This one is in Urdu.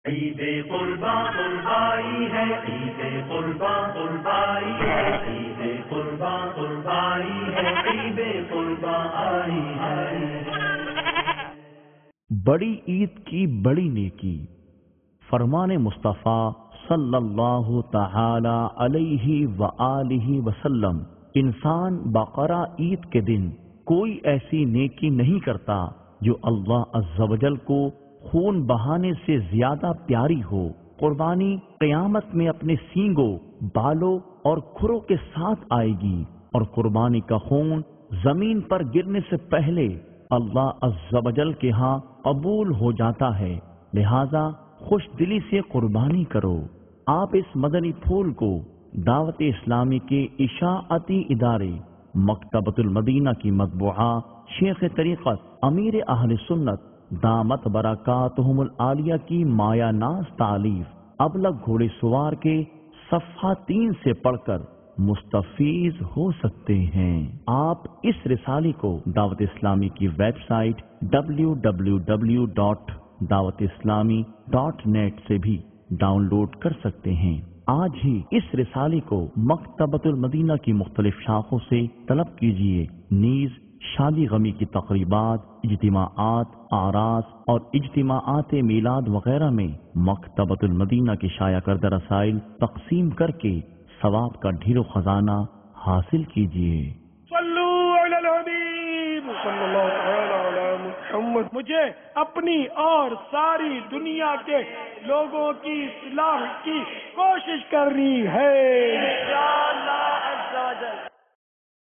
عید قرباں قربائی ہے، عید قرباں قربائی ہے، عید قرباں قربائی ہے، عید قرباں آئی ہے۔ بڑی عید کی بڑی نیکی، فرمان مصطفیٰ صلی اللہ تعالی علیہ وآلہ وسلم، انسان بقرہ عید کے دن کوئی ایسی نیکی نہیں کرتا جو اللہ عز و جل کو خون بہانے سے زیادہ پیاری ہو۔ قربانی قیامت میں اپنے سینگوں، بالوں اور کھروں کے ساتھ آئے گی، اور قربانی کا خون زمین پر گرنے سے پہلے اللہ عز و جل کے ہاں قبول ہو جاتا ہے۔ لہذا خوش دلی سے قربانی کرو۔ آپ اس مدنی پھول کو دعوت اسلامی کے اشاعتی ادارے مکتبۃ المدینہ کی مطبوعہ شیخ طریقت امیر اہل سنت دامت برکاتہم العالیہ کی مایہ ناز تالیف ابلغ گھوڑے سوار کے صفحہ 3 سے پڑھ کر مستفیض ہو سکتے ہیں۔ آپ اس رسالے کو دعوت اسلامی کی ویب سائٹ www.dawatislami.net سے بھی ڈاؤن لوڈ کر سکتے ہیں۔ آج ہی اس رسالے کو مکتبۃ المدینہ کی مختلف شاخوں سے طلب کیجیے۔ نیز شادی غمی کی تقریبات، اجتماعات، اعراس اور اجتماعات میلاد وغیرہ میں مکتبۃ المدینہ کی شائع کردہ رسائل تقسیم کر کے ثواب کا ڈھیر و خزانہ حاصل کیجیے۔ صلو علی الحبیب صلی اللہ تعالی علی محمد۔ مجھے اپنی اور ساری دنیا کے لوگوں کی اصلاح کی کوشش کرنی ہے۔